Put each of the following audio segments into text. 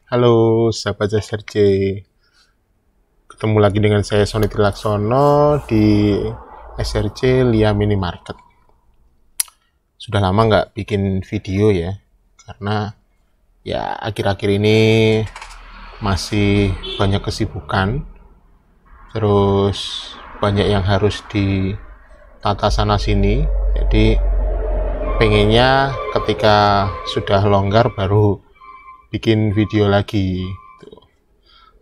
Halo sahabat SRC, ketemu lagi dengan saya Sony Trilaksono di SRC Lia Minimarket. Sudah lama nggak bikin video ya, karena ya akhir-akhir ini masih banyak kesibukan, terus banyak yang harus ditata sana sini, jadi pengennya ketika sudah longgar baru bikin video lagi.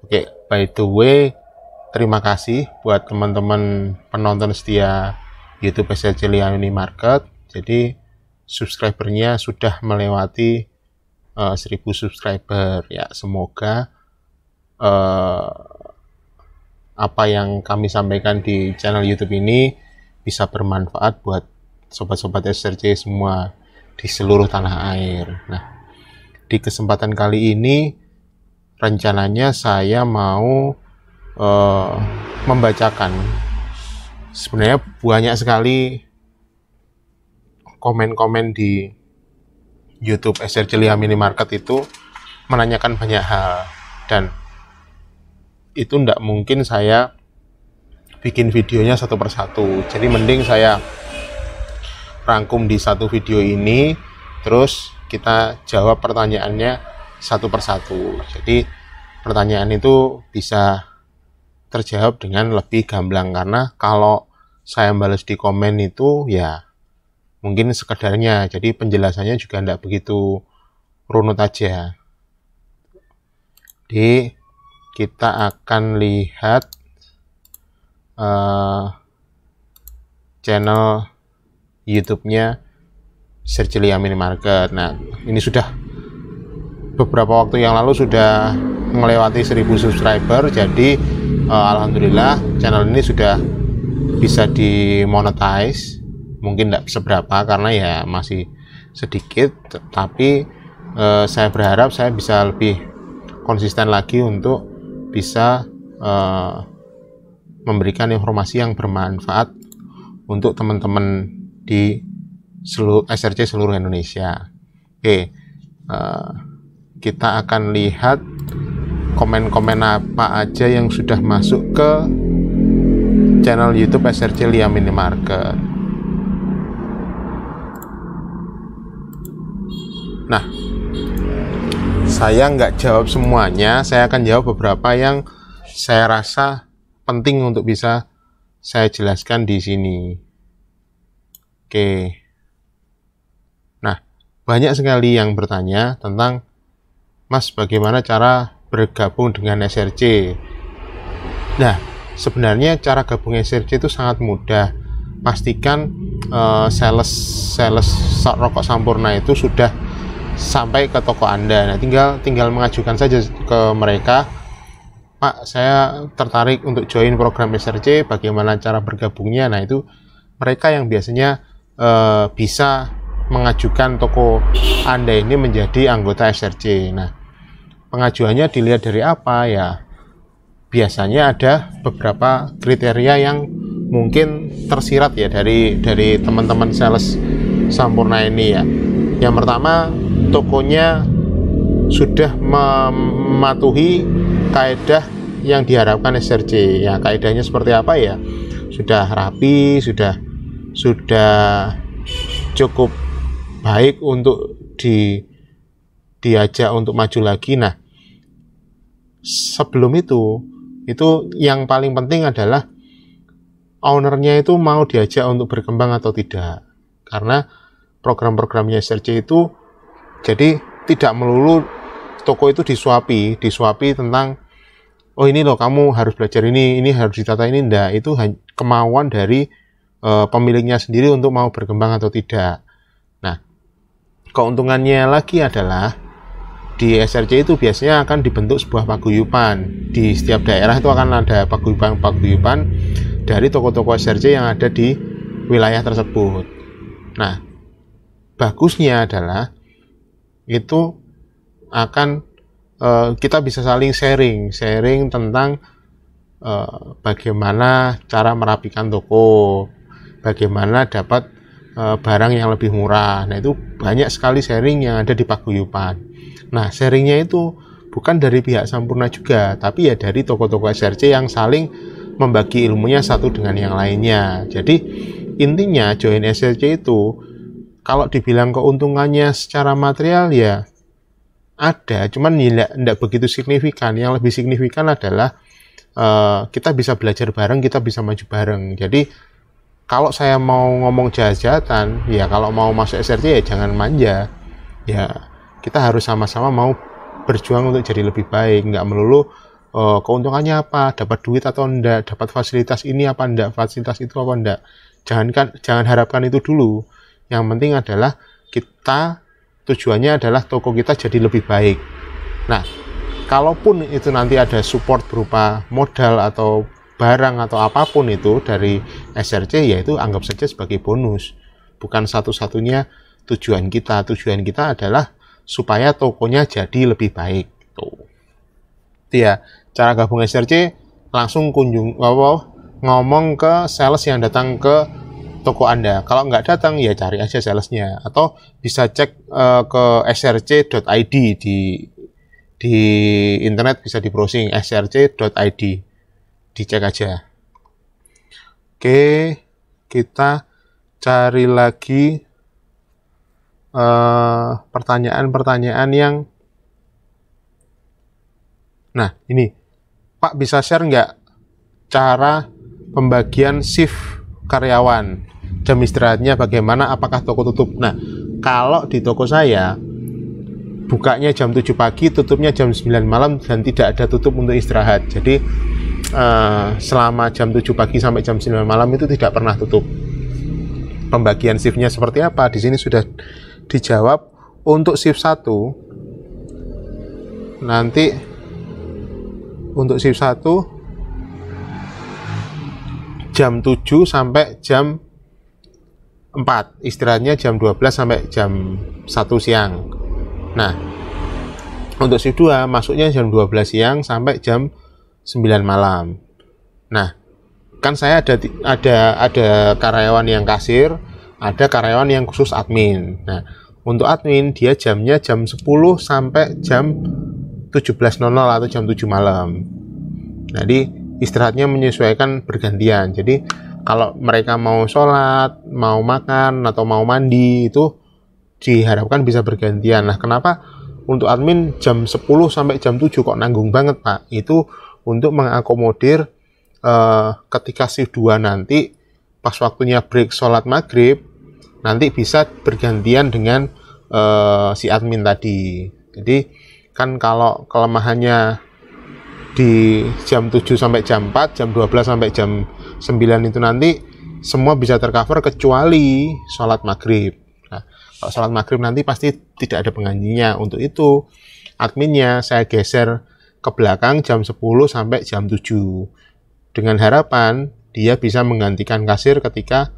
Oke, by the way, terima kasih buat teman-teman penonton setia YouTube SRC Lia Minimarket. Jadi subscribernya sudah melewati 1000 subscriber ya. Semoga apa yang kami sampaikan di channel YouTube ini bisa bermanfaat buat sobat-sobat SRC semua di seluruh tanah air. Nah, di kesempatan kali ini rencananya saya mau membacakan, sebenarnya banyak sekali komen-komen di YouTube SRC Lia Minimarket itu menanyakan banyak hal, dan itu tidak mungkin saya bikin videonya satu persatu. Jadi mending saya rangkum di satu video ini, terus kita jawab pertanyaannya satu persatu. Jadi pertanyaan itu bisa terjawab dengan lebih gamblang, karena kalau saya balas di komen itu ya mungkin sekedarnya, jadi penjelasannya juga tidak begitu runut aja. Jadi kita akan lihat channel YouTube-nya SRC Lia Minimarket. Nah, ini sudah beberapa waktu yang lalu sudah melewati 1000 subscriber. Jadi alhamdulillah channel ini sudah bisa dimonetize. Mungkin tidak seberapa karena ya masih sedikit, tapi saya berharap saya bisa lebih konsisten lagi untuk bisa memberikan informasi yang bermanfaat untuk teman-teman di seluruh SRC seluruh Indonesia. Oke, kita akan lihat komen-komen apa aja yang sudah masuk ke channel YouTube SRC Lia Minimarket. Nah, saya nggak jawab semuanya, saya akan jawab beberapa yang saya rasa penting untuk bisa saya jelaskan di sini. Oke. Banyak sekali yang bertanya tentang, Mas, bagaimana cara bergabung dengan SRC? Nah, sebenarnya cara gabung SRC itu sangat mudah. Pastikan sales rokok Sampurna itu sudah sampai ke toko Anda. Nah, tinggal mengajukan saja ke mereka, Pak, saya tertarik untuk join program SRC, bagaimana cara bergabungnya? Nah, itu mereka yang biasanya bisa mengajukan toko Anda ini menjadi anggota SRC. Nah, pengajuannya dilihat dari apa ya? Biasanya ada beberapa kriteria yang mungkin tersirat ya dari teman-teman sales Sampurna ini ya. Yang pertama, tokonya sudah mematuhi kaedah yang diharapkan SRC. Ya, kaedahnya seperti apa ya? Sudah rapi, sudah cukup baik untuk diajak untuk maju lagi. Nah, sebelum itu yang paling penting adalah ownernya itu mau diajak untuk berkembang atau tidak. Karena program-programnya SRC itu jadi tidak melulu toko itu disuapi tentang, oh ini loh kamu harus belajar ini harus ditata ini. Enggak, itu kemauan dari pemiliknya sendiri untuk mau berkembang atau tidak. Nah, keuntungannya lagi adalah di SRC itu biasanya akan dibentuk sebuah paguyuban. Di setiap daerah itu akan ada paguyuban dari toko-toko SRC yang ada di wilayah tersebut. Nah, bagusnya adalah itu akan kita bisa saling sharing tentang bagaimana cara merapikan toko, bagaimana dapat barang yang lebih murah. Nah, itu banyak sekali sharing yang ada di paguyuban. Nah, sharingnya itu bukan dari pihak Sampurna juga, tapi ya dari toko-toko SRC yang saling membagi ilmunya satu dengan yang lainnya. Jadi intinya join SRC itu kalau dibilang keuntungannya secara material ya ada, cuman tidak begitu signifikan. Yang lebih signifikan adalah kita bisa belajar bareng, kita bisa maju bareng. Jadi kalau saya mau ngomong jahat-jahatan, ya kalau mau masuk SRC ya jangan manja. Ya kita harus sama-sama mau berjuang untuk jadi lebih baik, nggak melulu keuntungannya apa, dapat duit atau enggak, dapat fasilitas ini apa enggak, fasilitas itu apa enggak. Jangan harapkan itu dulu. Yang penting adalah kita tujuannya adalah toko kita jadi lebih baik. Nah, kalaupun itu nanti ada support berupa modal atau barang atau apapun itu dari SRC, ya itu anggap saja sebagai bonus. Bukan satu-satunya tujuan kita. Tujuan kita adalah supaya tokonya jadi lebih baik. Tuh. Ya, cara gabung SRC langsung ngomong ke sales yang datang ke toko Anda. Kalau nggak datang ya cari aja salesnya, atau bisa cek ke src.id di internet, bisa di browsing src.id, dicek aja. Oke, kita cari lagi pertanyaan-pertanyaan yang nah ini, Pak bisa share nggak cara pembagian shift karyawan, jam istirahatnya bagaimana, apakah toko tutup? Nah, kalau di toko saya bukanya jam 7 pagi, tutupnya jam 9 malam, dan tidak ada tutup untuk istirahat. Jadi selama jam 7 pagi sampai jam 9 malam itu tidak pernah tutup. Pembagian shiftnya seperti apa? Di sini sudah dijawab. Untuk shift 1 nanti untuk shift 1 jam 7 sampai jam 4, istirahatnya jam 12 sampai jam 1 siang. Nah, untuk shift 2 masuknya jam 12 siang sampai jam 9 malam. Nah, kan saya ada karyawan yang kasir, ada karyawan yang khusus admin. Nah, untuk admin dia jamnya jam 10 sampai jam 17.00 atau jam 7 malam. Jadi istirahatnya menyesuaikan bergantian. Jadi kalau mereka mau sholat, mau makan, atau mau mandi, itu diharapkan bisa bergantian. Nah, kenapa untuk admin jam 10 sampai jam 7 kok nanggung banget, Pak? Itu untuk mengakomodir ketika shift 2 nanti pas waktunya break sholat maghrib, nanti bisa bergantian dengan si admin tadi. Jadi kan kalau kelemahannya di jam 7 sampai jam 4, jam 12 sampai jam 9 itu nanti semua bisa tercover kecuali sholat maghrib. Nah, kalau sholat maghrib nanti pasti tidak ada penggantinya. Untuk itu adminnya saya geser ke belakang jam 10 sampai jam 7 dengan harapan dia bisa menggantikan kasir ketika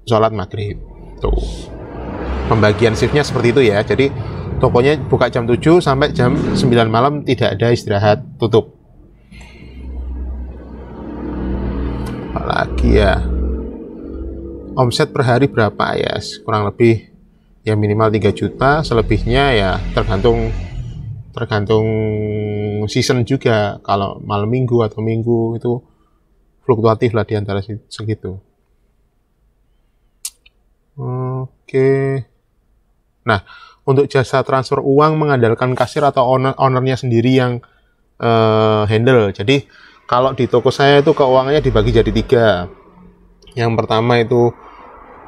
sholat maghrib. Tuh, pembagian shiftnya seperti itu ya. Jadi tokonya buka jam 7 sampai jam 9 malam, tidak ada istirahat, tutup. Apalagi ya, omset per hari berapa ya? Kurang lebih ya minimal 3 juta, selebihnya ya tergantung season juga. Kalau malam minggu atau minggu itu fluktuatif lah di antara segitu. Oke. Nah, untuk jasa transfer uang mengandalkan kasir atau ownernya sendiri yang handle. Jadi kalau di toko saya itu keuangannya dibagi jadi 3. Yang pertama itu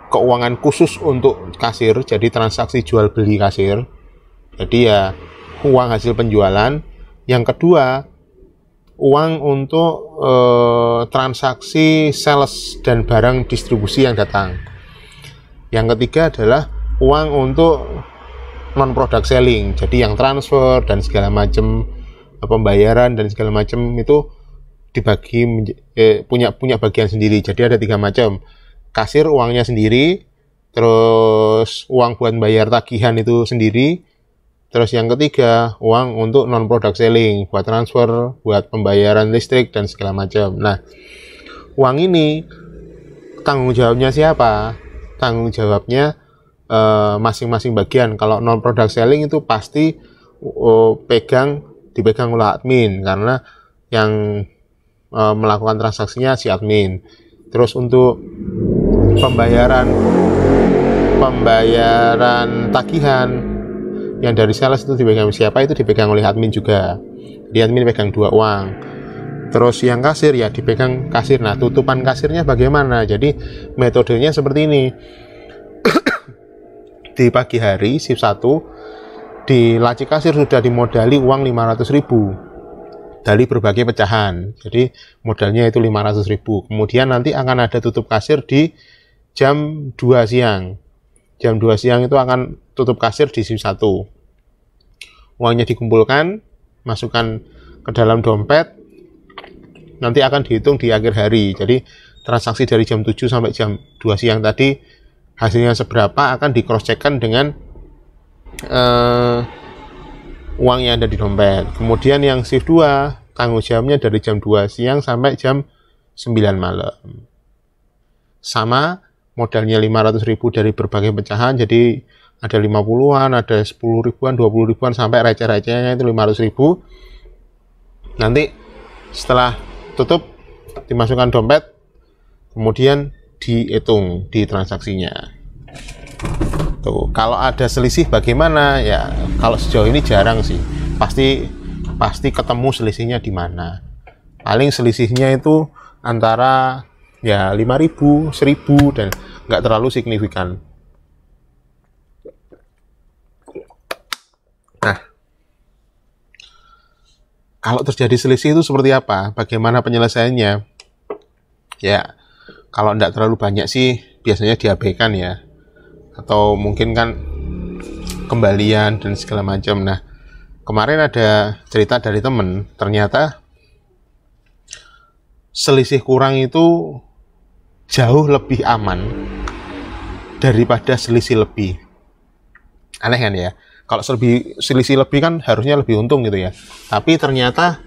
keuangan khusus untuk kasir, jadi transaksi jual beli kasir. Jadi ya uang hasil penjualan. Yang kedua, uang untuk transaksi sales dan barang distribusi yang datang. Yang ketiga adalah uang untuk non product selling, jadi yang transfer dan segala macam, pembayaran dan segala macam itu dibagi punya bagian sendiri. Jadi ada 3 macam. Kasir uangnya sendiri, terus uang buat bayar tagihan itu sendiri, terus yang ketiga uang untuk non product selling, buat transfer, buat pembayaran listrik dan segala macam. Nah, uang ini tanggung jawabnya siapa? Tanggung jawabnya masing-masing bagian. Kalau non product selling itu pasti dipegang oleh admin, karena yang melakukan transaksinya si admin. Terus untuk pembayaran tagihan yang dari sales itu dipegang siapa, itu dipegang oleh admin juga. Di admin pegang 2 uang. Terus yang kasir ya dipegang kasir. Nah, tutupan kasirnya bagaimana? Jadi metodenya seperti ini. Di pagi hari shift 1 di laci kasir sudah dimodali uang 500.000 dari berbagai pecahan. Jadi modalnya itu 500.000. Kemudian nanti akan ada tutup kasir di jam 2 siang. Jam 2 siang itu akan tutup kasir di shift 1. Uangnya dikumpulkan, masukkan ke dalam dompet, nanti akan dihitung di akhir hari. Jadi transaksi dari jam 7 sampai jam 2 siang tadi hasilnya seberapa akan di cross checkkan dengan uang yang ada di dompet. Kemudian yang shift 2 tanggung jawabnya dari jam 2 siang sampai jam 9 malam. Sama, modalnya 500.000 dari berbagai pecahan, jadi ada 50-an, ada 10 ribuan, 20 ribuan, sampai receh-recehnya itu 500.000. Nanti setelah tutup dimasukkan dompet, kemudian dihitung di transaksinya. Tuh, kalau ada selisih bagaimana? Ya, kalau sejauh ini jarang sih. Pasti ketemu selisihnya di mana. Paling selisihnya itu antara ya 5.000, 1.000 dan nggak terlalu signifikan. Nah, kalau terjadi selisih itu seperti apa? Bagaimana penyelesaiannya? Ya, kalau nggak terlalu banyak sih biasanya diabaikan ya. Atau mungkin kan kembalian dan segala macam. Nah, kemarin ada cerita dari temen, ternyata selisih kurang itu jauh lebih aman daripada selisih lebih. Aneh kan ya? Kalau selisih lebih kan harusnya lebih untung gitu ya. Tapi ternyata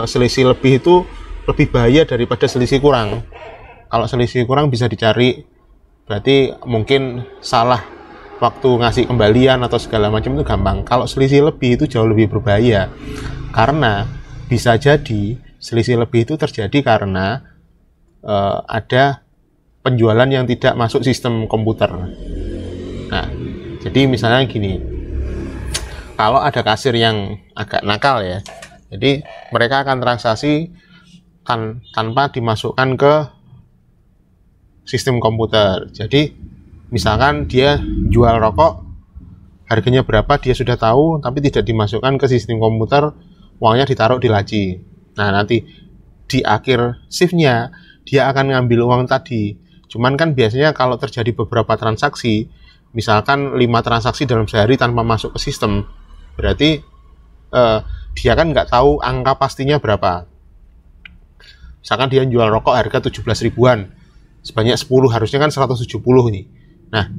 selisih lebih itu lebih bahaya daripada selisih kurang. Kalau selisih kurang bisa dicari, berarti mungkin salah waktu ngasih kembalian atau segala macam itu gampang. Kalau selisih lebih itu jauh lebih berbahaya, karena bisa jadi selisih lebih itu terjadi karena ada penjualan yang tidak masuk sistem komputer. Nah, jadi misalnya gini, kalau ada kasir yang agak nakal ya, jadi mereka akan transaksi tanpa dimasukkan ke sistem komputer. Jadi misalkan dia jual rokok, harganya berapa dia sudah tahu, tapi tidak dimasukkan ke sistem komputer, uangnya ditaruh di laci. Nah, nanti di akhir shiftnya dia akan ngambil uang tadi. Cuman kan biasanya kalau terjadi beberapa transaksi, misalkan 5 transaksi dalam sehari tanpa masuk ke sistem, berarti dia kan nggak tahu angka pastinya berapa. Misalkan dia jual rokok harga 17 ribuan, sebanyak 10, harusnya kan 170 nih. Nah,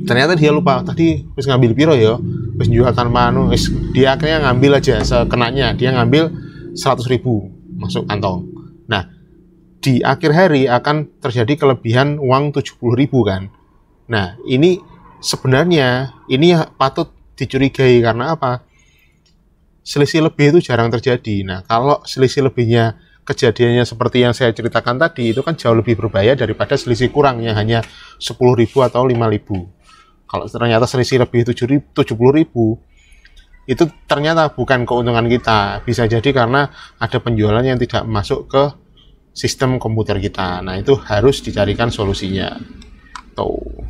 ternyata dia lupa tadi harus ngambil piro ya, harus jual tanpa dia akhirnya ngambil aja sekenanya, dia ngambil 100.000 masuk kantong. Nah, di akhir hari akan terjadi kelebihan uang 70.000 kan. Nah, ini sebenarnya ini patut dicurigai karena apa? Selisih lebih itu jarang terjadi. Nah, kalau selisih lebihnya kejadiannya seperti yang saya ceritakan tadi, itu kan jauh lebih berbahaya daripada selisih kurang yang hanya 10.000 atau 5.000. Kalau ternyata selisih lebih 70.000, itu ternyata bukan keuntungan kita. Bisa jadi karena ada penjualan yang tidak masuk ke sistem komputer kita. Nah, itu harus dicarikan solusinya. Tuh.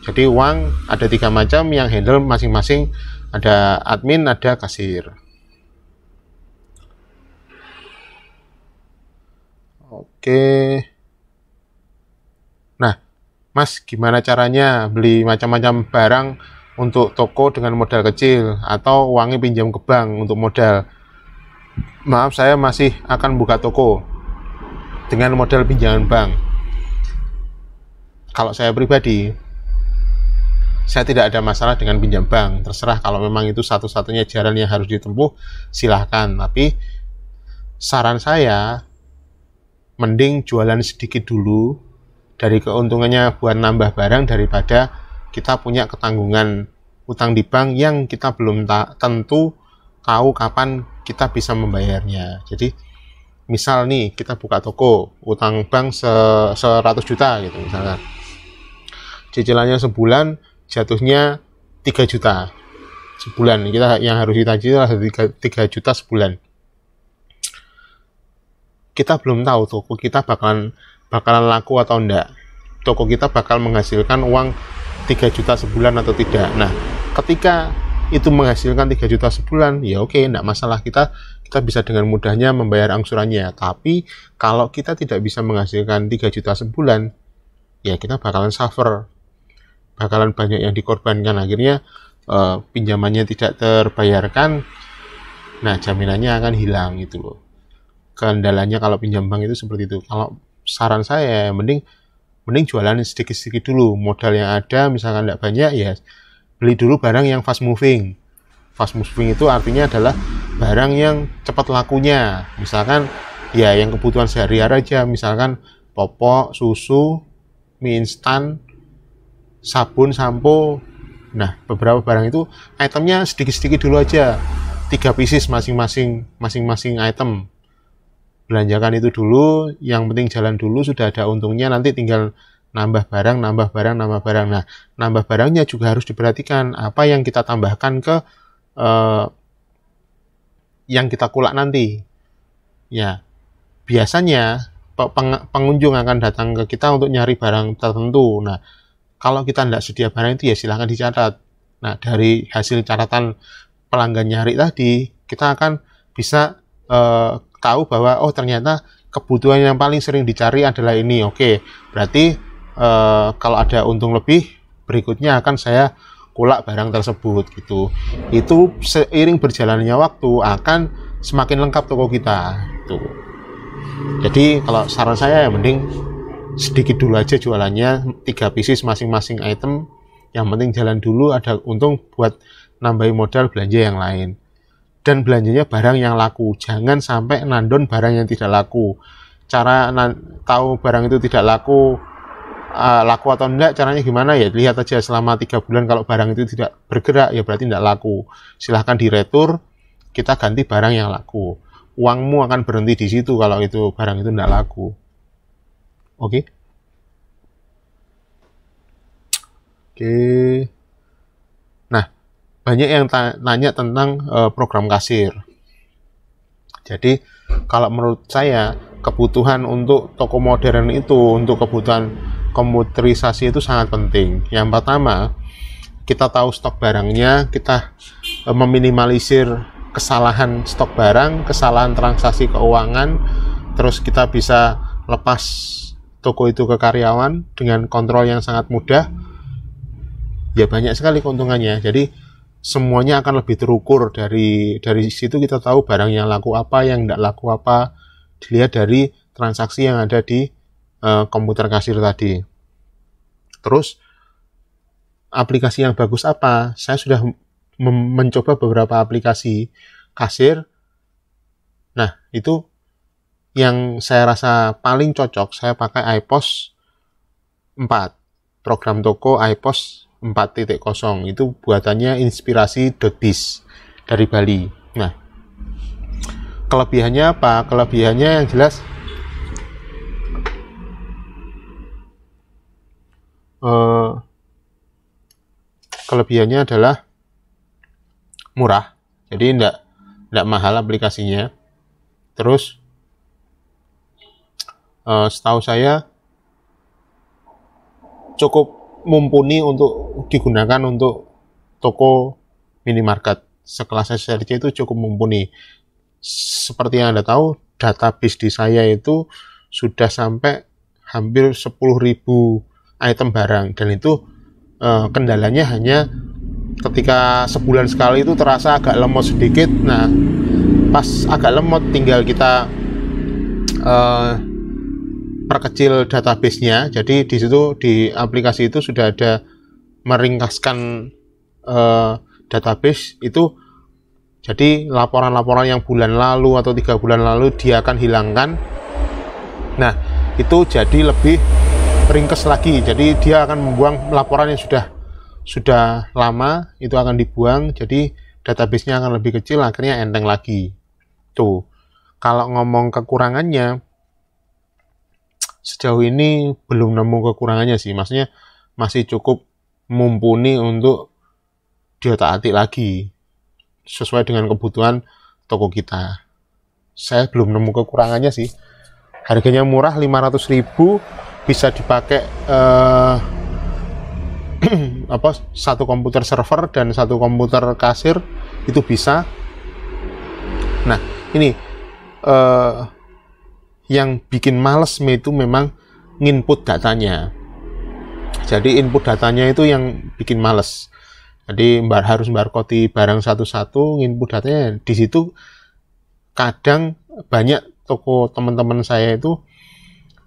Jadi uang ada 3 macam yang handle masing-masing, ada admin, ada kasir. Oke. Nah, Mas, gimana caranya beli macam-macam barang untuk toko dengan modal kecil, atau uangnya pinjam ke bank untuk modal? Maaf, saya masih akan buka toko dengan modal pinjaman bank. Kalau saya pribadi, saya tidak ada masalah dengan pinjam bank. Terserah, kalau memang itu satu-satunya jalan yang harus ditempuh, silahkan. Tapi saran saya, mending jualan sedikit dulu dari keuntungannya buat nambah barang, daripada kita punya ketanggungan utang di bank yang kita belum tentu tahu kapan kita bisa membayarnya. Jadi misal nih kita buka toko, utang bank 100 juta gitu misalnya, cicilannya sebulan jatuhnya 3 juta sebulan. Kita yang harus kita cicil 3 juta sebulan. Kita belum tahu toko kita bakalan laku atau enggak, toko kita bakal menghasilkan uang 3 juta sebulan atau tidak. Nah, ketika itu menghasilkan 3 juta sebulan, ya oke, enggak masalah, kita bisa dengan mudahnya membayar angsurannya. Tapi kalau kita tidak bisa menghasilkan 3 juta sebulan, ya kita bakalan suffer, bakalan banyak yang dikorbankan. Akhirnya pinjamannya tidak terbayarkan, nah jaminannya akan hilang gitu loh. Kendalanya kalau pinjam bank itu seperti itu. Kalau saran saya, mending jualan sedikit-sedikit dulu. Modal yang ada misalkan tidak banyak, ya beli dulu barang yang fast moving. Fast moving itu artinya adalah barang yang cepat lakunya. Misalkan ya yang kebutuhan sehari-hari aja, misalkan popok, susu, mie instan, sabun, sampo. Nah, beberapa barang itu itemnya sedikit-sedikit dulu aja. 3 pieces masing-masing item. Belanjakan itu dulu, yang penting jalan dulu, sudah ada untungnya, nanti tinggal nambah barang. Nah, nambah barangnya juga harus diperhatikan apa yang kita tambahkan ke yang kita kulak nanti. Ya, biasanya pengunjung akan datang ke kita untuk nyari barang tertentu. Nah, kalau kita tidak sedia barang itu, ya silahkan dicatat. Nah, dari hasil catatan pelanggan nyari tadi, kita akan bisa tahu bahwa oh ternyata kebutuhan yang paling sering dicari adalah ini. Oke, berarti kalau ada untung lebih, berikutnya akan saya kulak barang tersebut gitu. Itu seiring berjalannya waktu akan semakin lengkap toko kita tuh. Jadi kalau saran saya ya mending sedikit dulu aja jualannya, 3 pieces masing-masing item, yang penting jalan dulu, ada untung buat nambahin modal belanja yang lain. Dan belanjanya barang yang laku, jangan sampai nandon barang yang tidak laku. Cara tahu barang itu tidak laku atau enggak, caranya gimana ya? Lihat aja selama 3 bulan, kalau barang itu tidak bergerak, ya berarti tidak laku. Silahkan diretur, kita ganti barang yang laku. Uangmu akan berhenti di situ kalau itu barang itu tidak laku. Oke. Nah, banyak yang nanya tentang program kasir. Jadi kalau menurut saya kebutuhan untuk toko modern itu, untuk kebutuhan komputerisasi itu sangat penting. Yang pertama, kita tahu stok barangnya, kita meminimalisir kesalahan stok barang, kesalahan transaksi keuangan, terus kita bisa lepas toko itu ke karyawan dengan kontrol yang sangat mudah. Ya banyak sekali keuntungannya. Jadi semuanya akan lebih terukur. Dari situ kita tahu barang yang laku apa, yang tidak laku apa, dilihat dari transaksi yang ada di komputer kasir tadi. Terus aplikasi yang bagus apa? Saya sudah mencoba beberapa aplikasi kasir. Nah, itu yang saya rasa paling cocok, saya pakai iPOS 4, program toko iPOS 4.0. Itu buatannya inspirasi.biz dari Bali. Nah, kelebihannya apa? Kelebihannya yang jelas kelebihannya adalah murah, jadi tidak mahal aplikasinya. Terus setahu saya cukup mumpuni untuk digunakan untuk toko minimarket sekelas SRC, itu cukup mumpuni. Seperti yang Anda tahu, database di saya itu sudah sampai hampir 10.000 item barang, dan itu kendalanya hanya ketika sebulan sekali itu terasa agak lemot sedikit. Nah, pas agak lemot tinggal kita perkecil database-nya. Jadi di situ, di aplikasi itu sudah ada meringkaskan database itu. Jadi laporan-laporan yang bulan lalu atau 3 bulan lalu dia akan hilangkan. Nah, itu jadi lebih ringkas lagi. Jadi dia akan membuang laporan yang sudah lama itu akan dibuang, jadi database-nya akan lebih kecil, akhirnya enteng lagi. Tuh, kalau ngomong kekurangannya, sejauh ini belum nemu kekurangannya sih, maksudnya masih cukup mumpuni untuk diotak-atik lagi sesuai dengan kebutuhan toko kita. Saya belum nemu kekurangannya sih. Harganya murah, 500.000, bisa dipakai satu komputer server dan satu komputer kasir, itu bisa. Nah, ini yang bikin males itu memang nginput datanya. Jadi input datanya itu yang bikin males. Jadi harus barcode barang satu-satu, input datanya. Di situ kadang banyak toko teman-teman saya itu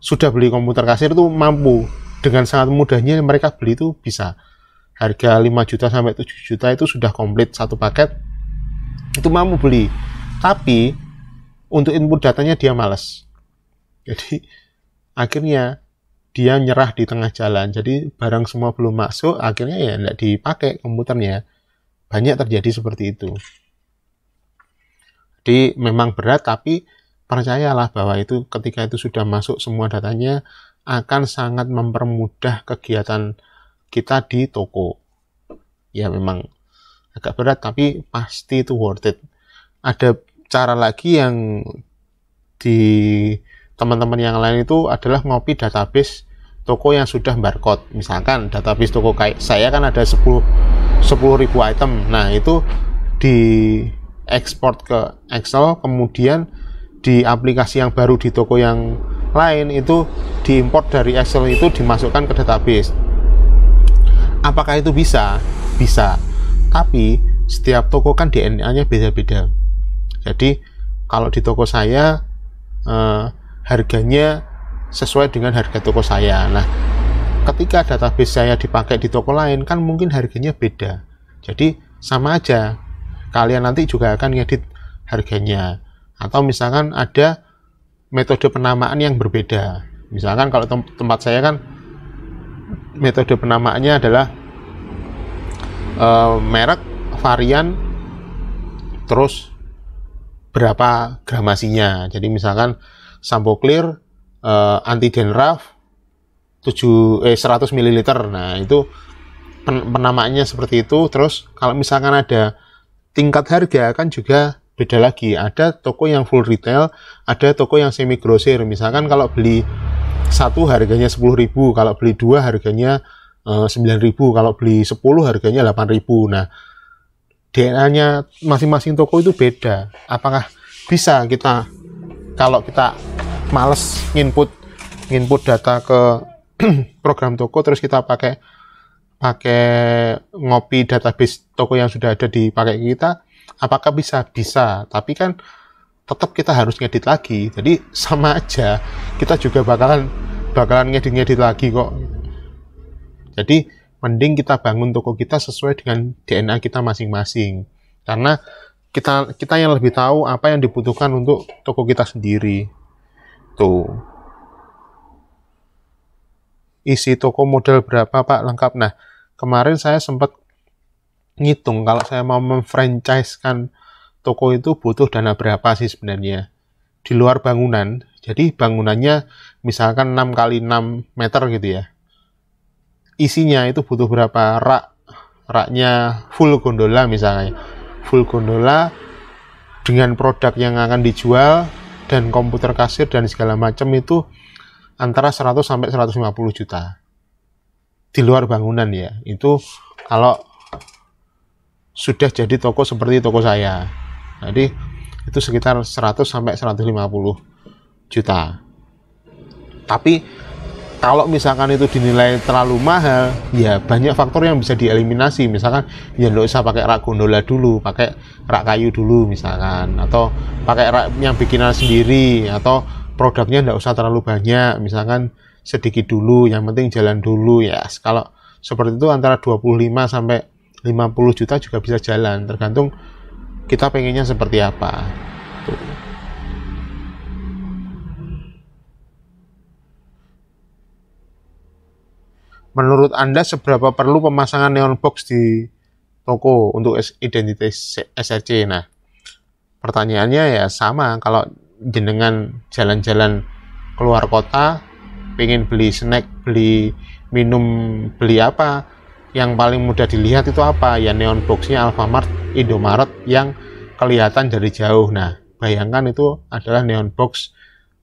sudah beli komputer kasir tuh mampu. Dengan sangat mudahnya mereka beli itu bisa. Harga 5 juta sampai 7 juta itu sudah komplit satu paket. Itu mampu beli. Tapi untuk input datanya dia malas. Jadi akhirnya dia nyerah di tengah jalan. Jadi barang semua belum masuk, akhirnya ya tidak dipakai komputernya. Banyak terjadi seperti itu. Jadi memang berat, tapi percayalah bahwa itu ketika itu sudah masuk semua datanya akan sangat mempermudah kegiatan kita di toko. Ya memang agak berat, tapi pasti itu worth it. Ada cara lagi yang di teman-teman yang lain itu adalah ngopi database toko yang sudah barcode. Misalkan database toko kayak saya kan ada 10.000 item. Nah, itu di ekspor ke Excel, kemudian di aplikasi yang baru di toko yang lain itu diimport dari Excel, itu dimasukkan ke database. Apakah itu bisa? Bisa. Tapi setiap toko kan DNA-nya beda-beda. Jadi kalau di toko saya harganya sesuai dengan harga toko saya. Nah, ketika database saya dipakai di toko lain kan mungkin harganya beda. Jadi sama aja, kalian nanti juga akan ngedit harganya. Atau misalkan ada metode penamaan yang berbeda. Misalkan kalau tempat saya kan metode penamaannya adalah merek, varian, terus berapa gramasinya. Jadi misalkan sampo clear anti dandruff 100 ml. Nah, itu penamaannya seperti itu. Terus kalau misalkan ada tingkat harga kan juga beda lagi. Ada toko yang full retail, ada toko yang semi grosir. Misalkan kalau beli satu harganya 10.000, kalau beli dua harganya 9.000, kalau beli 10 harganya 8.000. Nah, DNA-nya masing-masing toko itu beda. Apakah bisa kita, kalau kita males nginput data ke program toko, terus kita pakai ngopi database toko yang sudah ada dipakai kita, apakah bisa? Bisa, tapi kan tetap kita harus ngedit lagi. Jadi sama aja, kita juga bakalan ngedit lagi kok. Jadi mending kita bangun toko kita sesuai dengan DNA kita masing-masing, karena kita yang lebih tahu apa yang dibutuhkan untuk toko kita sendiri. Tuh, isi toko modal berapa Pak lengkap? Nah, kemarin saya sempat ngitung kalau saya mau memfranchise-kan toko itu butuh dana berapa sih sebenarnya di luar bangunan. Jadi bangunannya misalkan 6 kali 6 meter gitu ya, isinya itu butuh berapa? Raknya full gondola misalnya, full gondola dengan produk yang akan dijual dan komputer kasir dan segala macam itu antara 100 sampai 150 juta di luar bangunan ya. Itu kalau sudah jadi toko seperti toko saya. Jadi itu sekitar 100 sampai 150 juta. Tapi kalau misalkan itu dinilai terlalu mahal, ya banyak faktor yang bisa dieliminasi. Misalkan ya nggak usah pakai rak gondola dulu, pakai rak kayu dulu misalkan, atau pakai rak yang bikinan sendiri, atau produknya nggak usah terlalu banyak, misalkan sedikit dulu, yang penting jalan dulu ya. Kalau seperti itu antara 25 sampai 50 juta juga bisa jalan, tergantung kita pengennya seperti apa. Tuh. Menurut Anda seberapa perlu pemasangan neon box di toko untuk identitas SRC? Nah, pertanyaannya ya sama, kalau jenengan jalan-jalan keluar kota, pengen beli snack, beli minum, beli apa, yang paling mudah dilihat itu apa? Ya neon boxnya Alfamart, Indomaret yang kelihatan dari jauh. Nah, bayangkan itu adalah neon box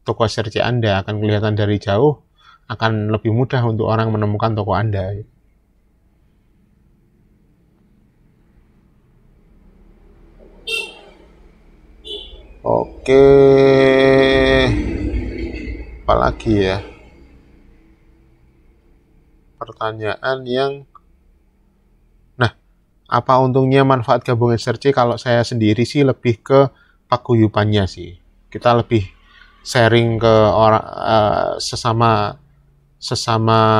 toko SRC Anda, akan kelihatan dari jauh, akan lebih mudah untuk orang menemukan toko Anda. Oke, apalagi ya? Pertanyaan yang, nah, apa untungnya manfaat gabung SRC? Kalau saya sendiri sih lebih ke paguyubannya sih. Kita lebih sharing ke orang, sesama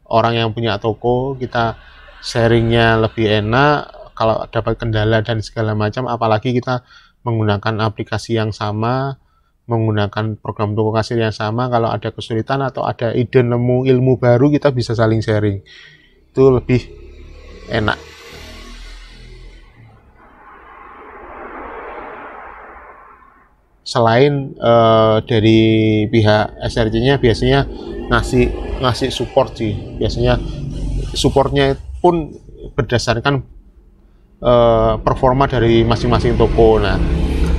orang yang punya toko, kita sharingnya lebih enak. Kalau dapat kendala dan segala macam, apalagi kita menggunakan aplikasi yang sama, menggunakan program toko kasir yang sama, kalau ada kesulitan atau ada ide, nemu ilmu baru, kita bisa saling sharing. Itu lebih enak. Selain dari pihak SRC-nya biasanya ngasih support sih. Biasanya supportnya pun berdasarkan performa dari masing-masing toko. Nah,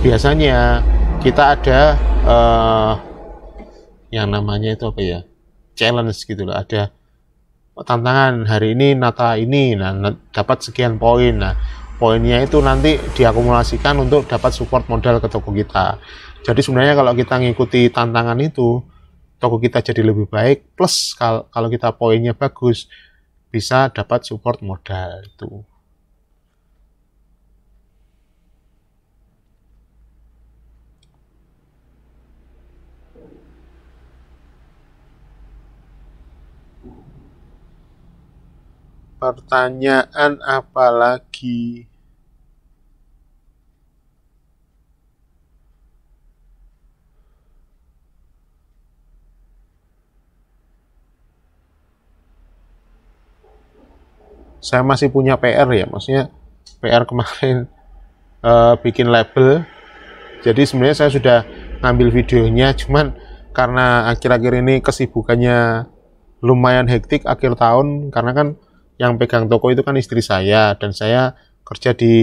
biasanya kita ada yang namanya itu apa ya, challenge gitu loh, ada tantangan hari ini nata ini, nah dapat sekian poin. Nah, poinnya itu nanti diakumulasikan untuk dapat support modal ke toko kita. Jadi sebenarnya kalau kita ngikuti tantangan itu, toko kita jadi lebih baik, plus kalau kita poinnya bagus, bisa dapat support modal itu. Pertanyaan apa lagi? Saya masih punya PR ya, maksudnya PR kemarin bikin label. Jadi sebenarnya saya sudah ngambil videonya, cuman karena akhir-akhir ini kesibukannya lumayan hektik akhir tahun, karena kan yang pegang toko itu kan istri saya, dan saya kerja di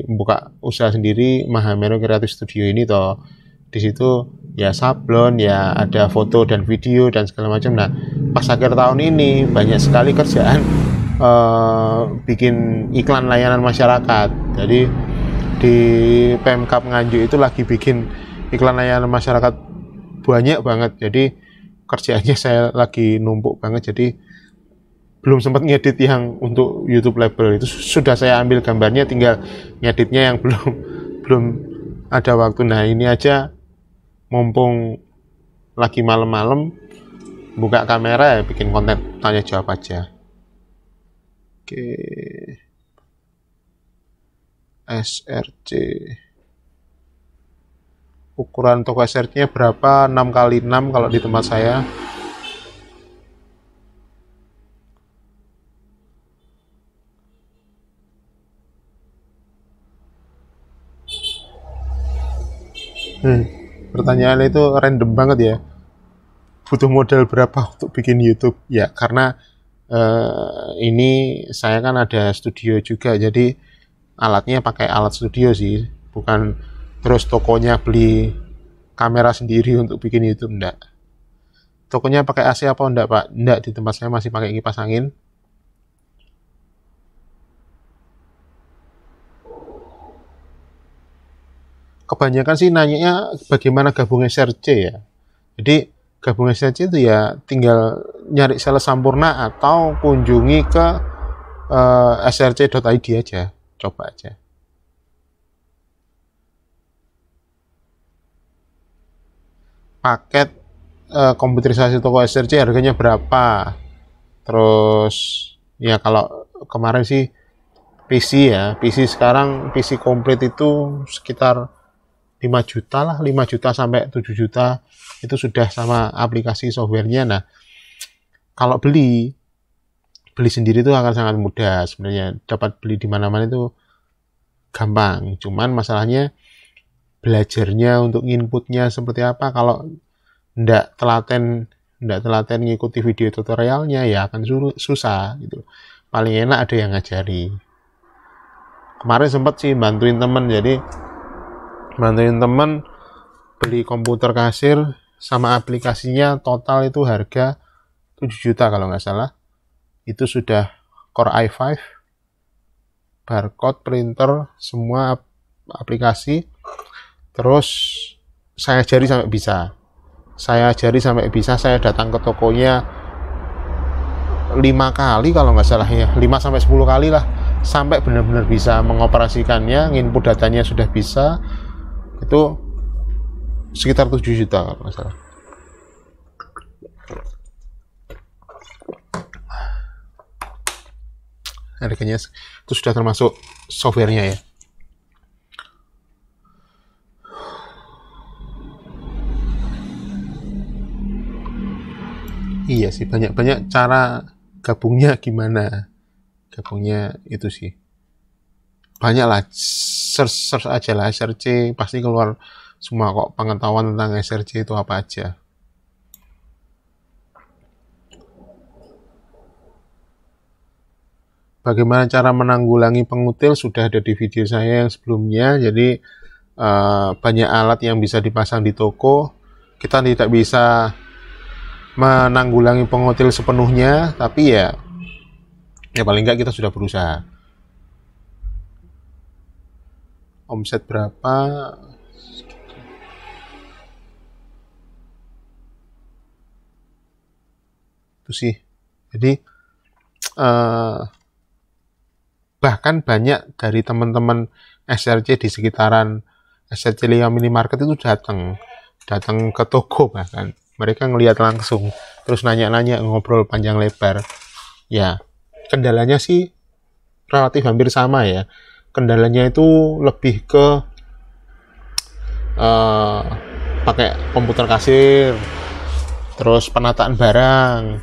buka usaha sendiri, Mahamero Creative Studio ini toh. Di situ ya sablon, ya ada foto dan video dan segala macam. Nah, pas akhir tahun ini banyak sekali kerjaan bikin iklan layanan masyarakat. Jadi di Pemkab Nganjuk itu lagi bikin iklan layanan masyarakat banyak banget. Jadi kerjaannya saya lagi numpuk banget. Jadi belum sempat ngedit yang untuk YouTube label, itu sudah saya ambil gambarnya, tinggal ngeditnya yang belum ada waktu. Nah, ini aja mumpung lagi malam-malam buka kamera ya, bikin konten tanya jawab aja. Oke. SRC. Ukuran toko SRC-nya berapa? 6x6 kalau di tempat saya. Pertanyaan itu random banget ya. Butuh modal berapa untuk bikin YouTube? Ya, karena ini saya kan ada studio juga, jadi alatnya pakai alat studio sih, bukan terus tokonya beli kamera sendiri untuk bikin YouTube, enggak. Tokonya pakai AC apa enggak, Pak? Enggak, di tempat saya masih pakai kipas angin. Kebanyakan sih nanyanya bagaimana gabung SRC ya. Jadi gabung SRC itu ya tinggal nyari sales Sampurna atau kunjungi ke src.id aja, coba aja. Paket komputerisasi toko SRC harganya berapa? Terus ya kalau kemarin sih PC ya, PC sekarang PC komplit itu sekitar 5 juta lah, 5 juta sampai 7 juta itu sudah sama aplikasi softwarenya. Nah, kalau beli beli sendiri itu akan sangat mudah sebenarnya, dapat beli di mana-mana itu gampang. Cuman masalahnya belajarnya untuk inputnya seperti apa, kalau ndak telaten ngikuti video tutorialnya ya akan susah gitu. Paling enak ada yang ngajari. Kemarin sempat sih bantuin temen beli komputer kasir sama aplikasinya, total itu harga 7 juta kalau nggak salah. Itu sudah Core i5, barcode, printer, semua aplikasi. Terus saya ajari sampai bisa. Saya datang ke tokonya 5 kali kalau nggak salah ya, 5-10 kali lah, sampai benar-benar bisa mengoperasikannya, input datanya sudah bisa. Itu sekitar 7 juta kalau nggak salah. Harganya itu sudah termasuk softwarenya ya. Iya sih, banyak cara gabungnya, gimana gabungnya itu sih. Banyak lah, search aja lah SRC, pasti keluar semua kok pengetahuan tentang SRC itu apa aja. Bagaimana cara menanggulangi pengutil sudah ada di video saya yang sebelumnya. Jadi banyak alat yang bisa dipasang di toko. Kita tidak bisa menanggulangi pengutil sepenuhnya, tapi ya paling nggak kita sudah berusaha. Omset berapa? Itu sih. Jadi bahkan banyak dari teman-teman SRC di sekitaran SRC 5 minimarket itu datang ke toko, bahkan mereka ngelihat langsung, terus nanya-nanya, ngobrol panjang lebar. Ya, kendalanya sih relatif hampir sama ya. Kendalanya itu lebih ke pakai komputer kasir, terus penataan barang,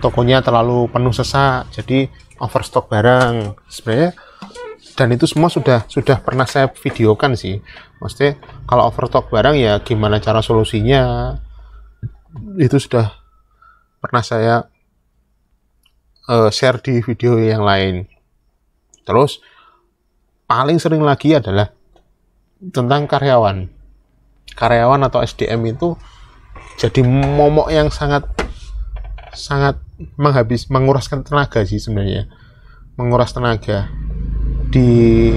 tokonya terlalu penuh sesak, jadi overstock barang sebenarnya. Dan itu semua sudah pernah saya videokan sih. Maksudnya kalau overstock barang ya gimana cara solusinya, itu sudah pernah saya share di video yang lain. Terus paling sering lagi adalah tentang karyawan atau SDM itu jadi momok yang sangat menguraskan tenaga sih sebenarnya. Menguras tenaga di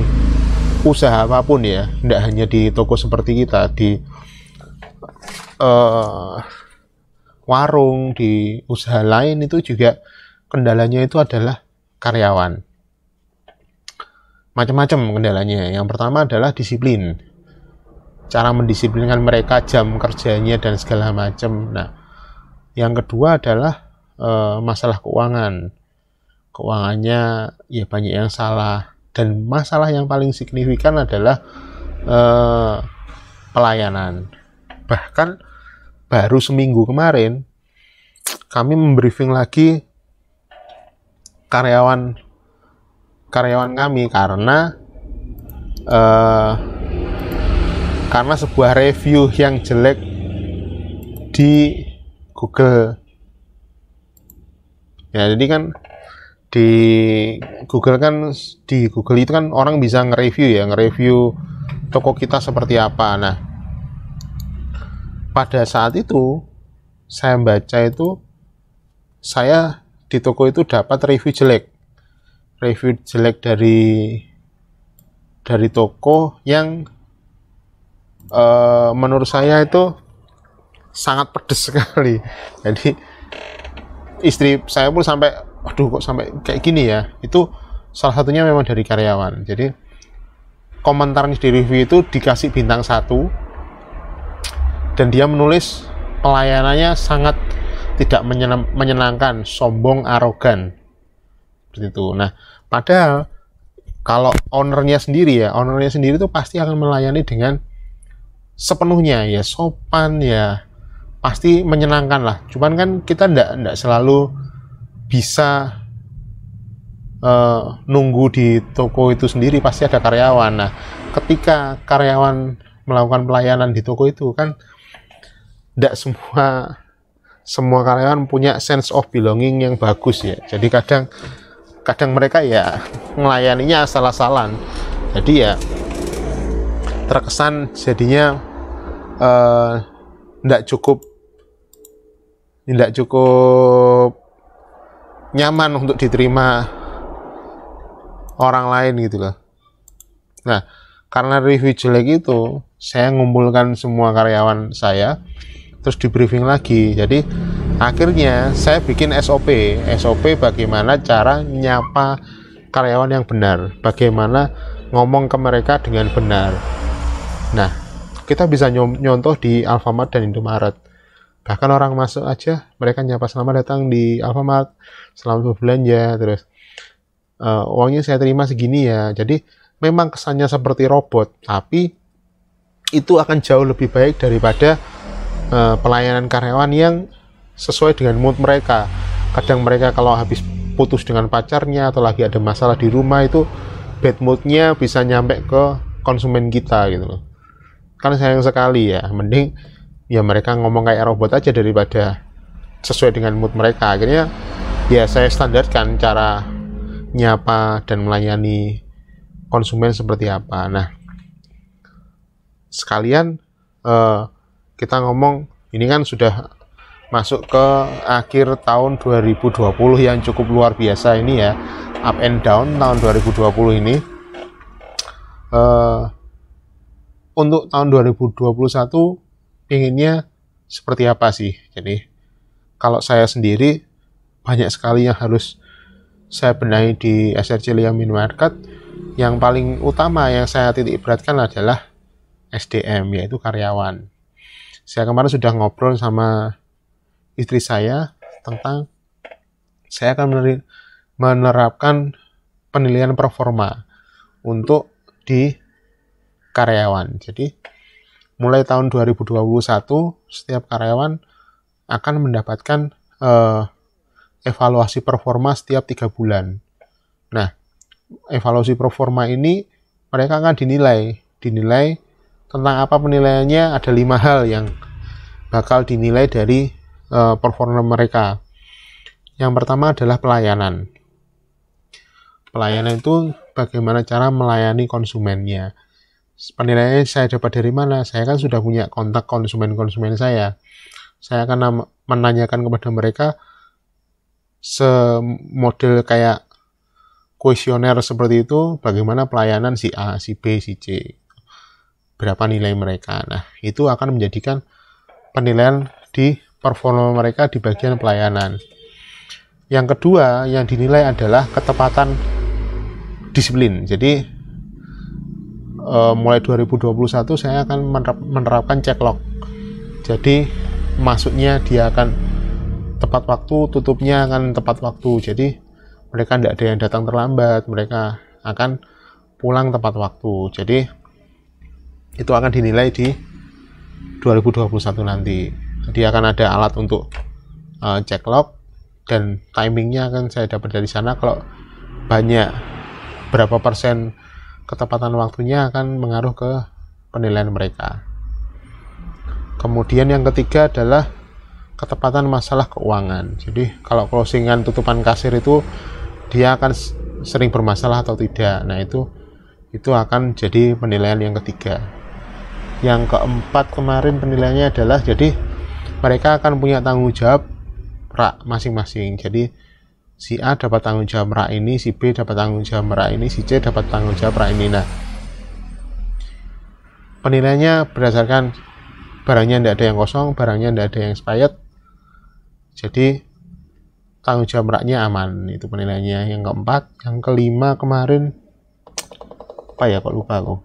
usaha apapun ya, tidak hanya di toko seperti kita, di warung, di usaha lain itu juga kendalanya itu adalah karyawan. Macam-macam kendalanya. Yang pertama adalah disiplin. Cara mendisiplinkan mereka, jam kerjanya dan segala macam. Nah, yang kedua adalah masalah keuangan. Keuangannya ya banyak yang salah, dan masalah yang paling signifikan adalah pelayanan. Bahkan baru seminggu kemarin kami membriefing lagi karyawan kami karena sebuah review yang jelek di Google. Ya, jadi kan di Google itu kan orang bisa nge-review toko kita seperti apa. Nah, pada saat itu saya baca itu, saya di toko itu dapat review jelek dari toko yang menurut saya itu sangat pedes sekali. Jadi istri saya pun sampai, aduh kok sampai kayak gini ya. Itu salah satunya memang dari karyawan. Jadi komentarnya di review itu dikasih bintang 1, dan dia menulis pelayanannya sangat tidak menyenangkan, sombong, arogan, seperti itu. Nah, padahal kalau ownernya sendiri itu pasti akan melayani dengan sepenuhnya ya, sopan ya, pasti menyenangkan lah. Cuman kan kita ndak selalu bisa nunggu di toko itu sendiri pasti ada karyawan. Nah, ketika karyawan melakukan pelayanan di toko itu kan tidak semua karyawan punya sense of belonging yang bagus ya. Jadi kadang mereka ya melayaninya asal-asalan. Jadi ya terkesan jadinya tidak cukup nyaman untuk diterima orang lain gitu loh. Nah, karena review jelek itu, saya ngumpulkan semua karyawan saya, terus di briefing lagi. Jadi akhirnya saya bikin SOP bagaimana cara nyapa karyawan yang benar, bagaimana ngomong ke mereka dengan benar. Nah, kita bisa nyontoh di Alfamart dan Indomaret. Bahkan orang masuk aja mereka nyapa, selamat datang di Alfamart, selamat berbelanja, terus uangnya saya terima segini ya. Jadi memang kesannya seperti robot, tapi itu akan jauh lebih baik daripada pelayanan karyawan yang sesuai dengan mood mereka. Kadang mereka kalau habis putus dengan pacarnya atau lagi ada masalah di rumah, itu bad moodnya bisa nyampe ke konsumen kita gitu loh. Kan sayang sekali ya, mending ya mereka ngomong kayak robot aja daripada sesuai dengan mood mereka. Akhirnya ya saya standarkan cara nyapa dan melayani konsumen seperti apa. Nah, sekalian kita ngomong, ini kan sudah masuk ke akhir tahun 2020 yang cukup luar biasa ini ya, up and down tahun 2020 ini. Untuk tahun 2021 inginnya seperti apa sih? Jadi kalau saya sendiri banyak sekali yang harus saya benahi di SRC Lia Minimarket. Yang paling utama yang saya titik beratkan adalah SDM, yaitu karyawan. Saya kemarin sudah ngobrol sama istri saya tentang saya akan menerapkan penilaian performa untuk di karyawan. Jadi mulai tahun 2021 setiap karyawan akan mendapatkan evaluasi performa setiap 3 bulan. Nah, evaluasi performa ini mereka akan dinilai tentang apa penilaiannya. Ada 5 hal yang bakal dinilai dari performa mereka. Yang pertama adalah pelayanan. Pelayanan itu bagaimana cara melayani konsumennya. Penilaiannya saya dapat dari mana? Saya kan sudah punya kontak konsumen saya. Saya akan menanyakan kepada mereka semodel kayak kuesioner seperti itu, bagaimana pelayanan si A, si B, si C, berapa nilai mereka. Nah, itu akan menjadikan penilaian di performa mereka di bagian pelayanan. Yang kedua yang dinilai adalah ketepatan disiplin. Jadi mulai 2021 saya akan menerapkan checklog. Jadi masuknya dia akan tepat waktu, tutupnya akan tepat waktu. Jadi mereka tidak ada yang datang terlambat, mereka akan pulang tepat waktu. Jadi itu akan dinilai di 2021 nanti. Jadi akan ada alat untuk checklog, dan timingnya akan saya dapat dari sana. Kalau banyak, berapa persen ketepatan waktunya akan mengaruh ke penilaian mereka. Kemudian yang ketiga adalah ketepatan masalah keuangan. Jadi kalau closingan tutupan kasir itu dia akan sering bermasalah atau tidak. Nah, itu akan jadi penilaian yang ketiga. Yang keempat kemarin penilaiannya adalah, jadi mereka akan punya tanggung jawab rak masing-masing. Jadi si A dapat tanggung jawab rak ini, si B dapat tanggung jawab rak ini, si C dapat tanggung jawab rak ini. Nah, penilaiannya berdasarkan barangnya tidak ada yang kosong, barangnya tidak ada yang expired. Jadi tanggung jawab raknya aman, itu penilaiannya. Yang keempat. Yang kelima kemarin apa ya, kok lupa aku.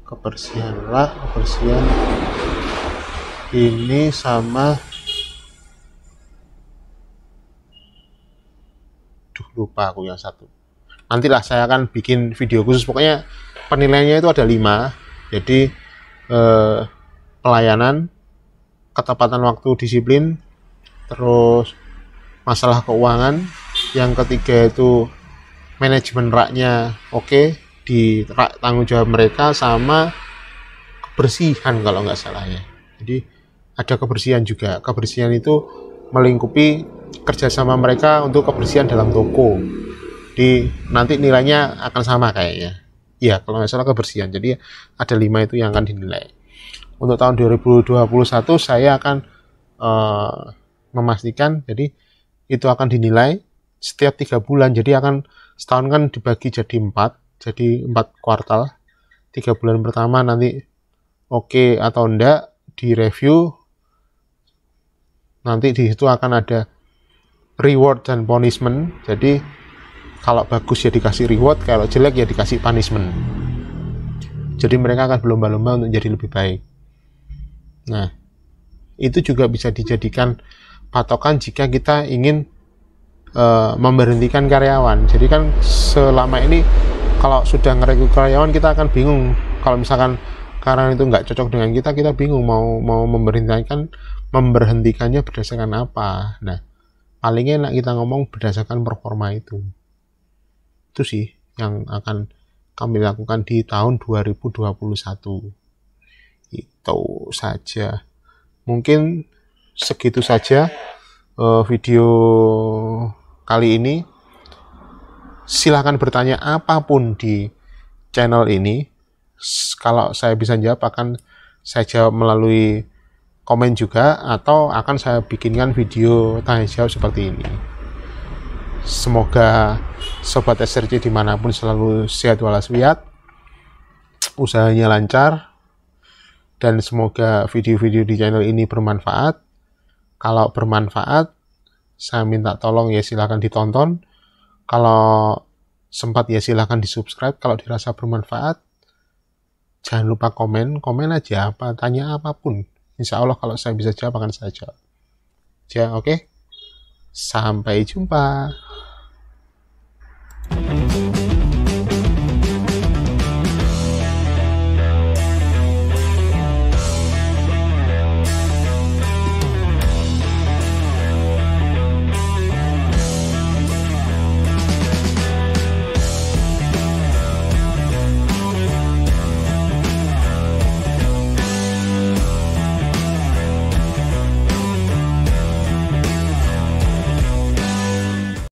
Kebersihan ini sama, lupa aku yang satu. Nantilah saya akan bikin video khusus. Pokoknya penilaiannya itu ada 5. Jadi pelayanan, ketepatan waktu, disiplin. Terus masalah keuangan. Yang ketiga itu manajemen raknya oke, di rak tanggung jawab mereka, sama kebersihan kalau nggak salah ya. Jadi ada kebersihan juga. Kebersihan itu melingkupi kerjasama mereka untuk kebersihan dalam toko. Nanti nilainya akan sama kayaknya. Ya kalau nggak salah kebersihan. Jadi ada 5 itu yang akan dinilai. Untuk tahun 2021 saya akan memastikan, jadi itu akan dinilai setiap 3 bulan. Jadi akan setahun kan dibagi jadi 4, jadi 4 kuartal. 3 bulan pertama nanti oke atau enggak di review. Nanti di situ akan ada reward dan punishment. Jadi kalau bagus ya dikasih reward, kalau jelek ya dikasih punishment. Jadi mereka akan berlomba-lomba untuk jadi lebih baik. Nah, itu juga bisa dijadikan patokan jika kita ingin memberhentikan karyawan. Jadi kan selama ini kalau sudah ngerekrut karyawan kita akan bingung. Kalau misalkan karyawan itu nggak cocok dengan kita bingung mau memberhentikannya berdasarkan apa. Nah, paling enak kita ngomong berdasarkan performa itu. Itu sih yang akan kami lakukan di tahun 2021. Itu saja. Mungkin segitu saja video kali ini. Silahkan bertanya apapun di channel ini. Kalau saya bisa jawab akan saya jawab melalui komen juga, atau akan saya bikinkan video tanya jawab seperti ini. Semoga Sobat SRC dimanapun selalu sehat walafiat, usahanya lancar, dan semoga video-video di channel ini bermanfaat. Kalau bermanfaat, saya minta tolong ya silahkan ditonton. Kalau sempat ya silahkan di subscribe. Kalau dirasa bermanfaat, jangan lupa komen aja, tanya apapun. Insya Allah kalau saya bisa jawab akan saya jawab. Ya, oke? Sampai jumpa.